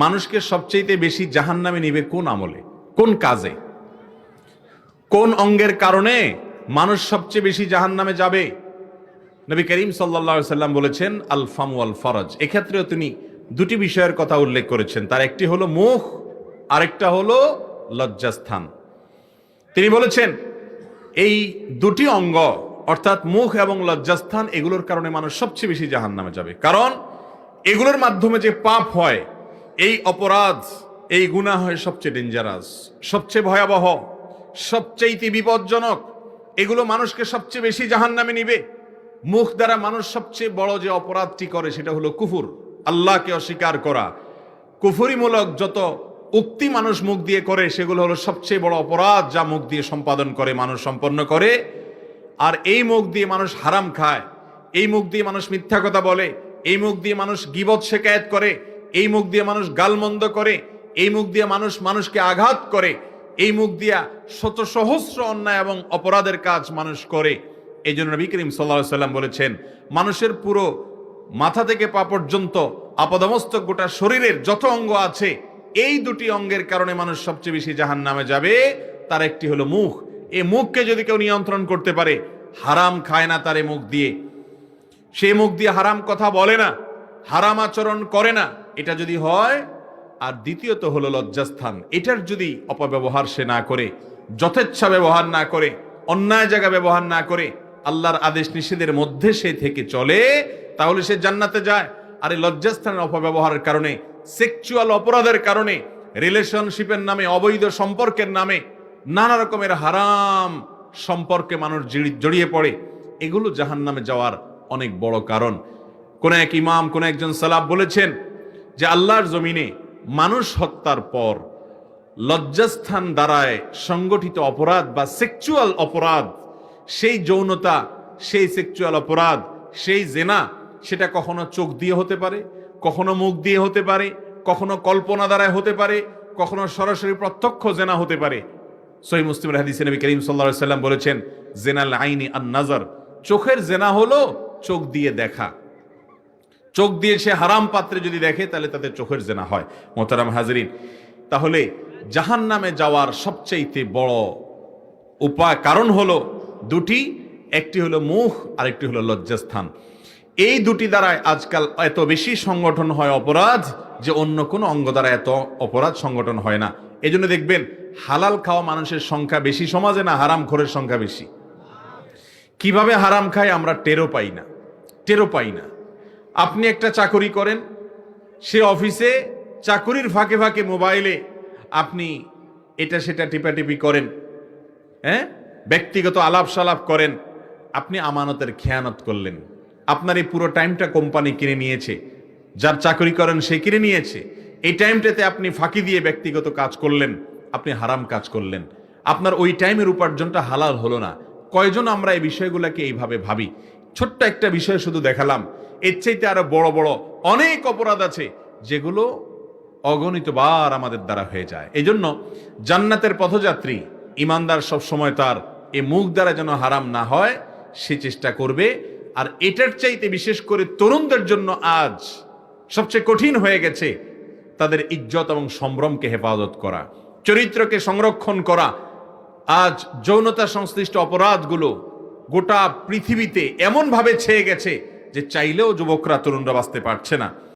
মানুষকে সবচেয়ে বেশি জাহান্নামে নিবে কোন আমলে, কোন কাজে, কোন অঙ্গের কারণে মানুষ সবচেয়ে বেশি জাহান্নামে যাবে? নবী করিম সাল্লাল্লাহু আলাইহি সাল্লাম বলেছেন আল ফাম ওয়াল ফরজ। এক্ষেত্রেও তিনি দুটি বিষয়ের কথা উল্লেখ করেছেন। তার একটি হলো মুখ, আরেকটা হলো লজ্জাস্থান। তিনি বলেছেন এই দুটি অঙ্গ অর্থাৎ মুখ এবং লজ্জাস্থান, এগুলোর কারণে মানুষ সবচেয়ে বেশি জাহান্নামে যাবে। কারণ এগুলোর মাধ্যমে যে পাপ হয়, এই অপরাধ, এই গুনাহ হয় সবচেয়ে ডেঞ্জারাস, সবচেয়ে ভয়াবহ, সবচেয়ে বিপজ্জনক। এগুলো মানুষকে সবচেয়ে বেশি জাহান্নামে নিবে। মুখ দ্বারা মানুষ সবচেয়ে বড় যে অপরাধটি করে সেটা হলো কুফর, আল্লাহকে অস্বীকার করা। কুফরিমূলক যত উক্তি মানুষ মুখ দিয়ে করে সেগুলো হলো সবচেয়ে বড় অপরাধ যা মুখ দিয়ে সম্পাদন করে, মানুষ সম্পন্ন করে। আর এই মুখ দিয়ে মানুষ হারাম খায়, এই মুখ দিয়ে মানুষ মিথ্যা কথা বলে, এই মুখ দিয়ে মানুষ গীবত শিকায়েত করে, এই মুখ দিয়ে মানুষ গালমন্দ করে, এই মুখ দিয়ে মানুষ মানুষকে আঘাত করে, এই মুখ দিয়া শত সহস্র অন্যায় এবং অপরাধের কাজ মানুষ করে। এই জন্য নবী করিম সাল্লাল্লাহু আলাইহি সাল্লাম বলেছেন মানুষের পুরো মাথা থেকে পা পর্যন্ত আপাদমস্তক গোটা শরীরের যত অঙ্গ আছে, এই দুটি অঙ্গের কারণে মানুষ সবচেয়ে বেশি জাহান্নামে যাবে। তার একটি হলো মুখ। এই মুখকে যদি কেউ নিয়ন্ত্রণ করতে পারে, হারাম খায় না তার এই মুখ দিয়ে, সে মুখ দিয়ে হারাম কথা বলে না, হারাম আচরণ করে না, এটা যদি হয়। আর দ্বিতীয়ত হলো লজ্জাস্থান। এটার যদি অপব্যবহার সে না করে, যথেচ্ছা ব্যবহার না করে, অন্যায় জায়গা ব্যবহার না করে, আল্লাহর আদেশ নিষেধের মধ্যে সে থেকে চলে, তাহলে সে জান্নাতে যায়। আর এই লজ্জাস্থানের অপব্যবহারের কারণে, সেক্সুয়াল অপরাধের কারণে, রিলেশনশিপের নামে, অবৈধ সম্পর্কের নামে নানা রকমের হারাম সম্পর্কে মানুষ জড়িয়ে পড়ে। এগুলো জাহান্নামে যাওয়ার অনেক বড় কারণ। কোন এক ইমাম, কোন একজন সালাফ বলেছেন যে আল্লাহর জমিনে মানুষ হত্যার পর লজ্জাস্থান দ্বারায় সংগঠিত অপরাধ বা সেক্সুয়াল অপরাধ, সেই যৌনতা, সেই সেক্সুয়াল অপরাধ, সেই জেনা, সেটা কখনো চোখ দিয়ে হতে পারে, কখনো মুখ দিয়ে হতে পারে, কখনো কল্পনা দ্বারায় হতে পারে, কখনো সরাসরি প্রত্যক্ষ জেনা হতে পারে। সহিহ মুসলিমের হাদিসে নবী করিম সাল্লাল্লাহু আলাইহি সাল্লাম বলেছেন জেনাল আইনি আন নাজর, চোখের জেনা হলো চোখ দিয়ে দেখা। চোখ দিয়ে সে হারাম পাত্রে যদি দেখে তাহলে তাদের চোখের জেনা হয়। মোহতারাম হাজরিন, তাহলে জাহান্নামে যাওয়ার সবচেয়ে বড় উপায় কারণ হলো দুটি, একটি হলো মুখ আর একটি হলো লজ্জাস্থান। এই দুটি দ্বারাই আজকাল এত বেশি সংগঠন হয় অপরাধ যে অন্য কোনো অঙ্গ দ্বারা এত অপরাধ সংগঠন হয় না। এই জন্য দেখবেন হালাল খাওয়া মানুষের সংখ্যা বেশি সমাজে, না হারাম খোরের সংখ্যা বেশি? কিভাবে হারাম খায় আমরা টেরও পাই না। আপনি একটা চাকরি করেন, সে অফিসে চাকরির ফাঁকে ফাঁকে মোবাইলে আপনি এটা সেটা টিপাটিপি করেন, ব্যক্তিগত আলাপ সালাপ করেন, আপনি আমানতের খেয়ানত করলেন। আপনার এই পুরো টাইমটা কোম্পানি কিনে নিয়েছে, যার চাকরি করেন সে কিনে নিয়েছে। এই টাইমটাতে আপনি ফাঁকি দিয়ে ব্যক্তিগত কাজ করলেন, আপনি হারাম কাজ করলেন, আপনার ওই টাইমের উপার্জনটা হালাল হলো না। কয়জন আমরা এই বিষয়গুলোকে এইভাবে ভাবি? ছোট্ট একটা বিষয় শুধু দেখালাম, এর চাইতে আরো বড় বড় অনেক অপরাধ আছে যেগুলো অগণিতবার আমাদের দ্বারা হয়ে যায়। এই জন্য জান্নাতের পথযাত্রী ইমানদার সব সময় তার এই মুখ দ্বারা যেন হারাম না হয় সে চেষ্টা করবে। আর এটার চাইতে বিশেষ করে তরুণদের জন্য আজ সবচেয়ে কঠিন হয়ে গেছে তাদের ইজ্জত এবং সম্ভ্রমকে হেফাজত করা, চরিত্রকে সংরক্ষণ করা। আজ যৌনতা সংশ্লিষ্ট অপরাধগুলো গোটা পৃথিবীতে এমন ভাবে ছেয়ে গেছে যে চাইলেও যুবকরা, তরুণরা বাঁচতে পারছে না।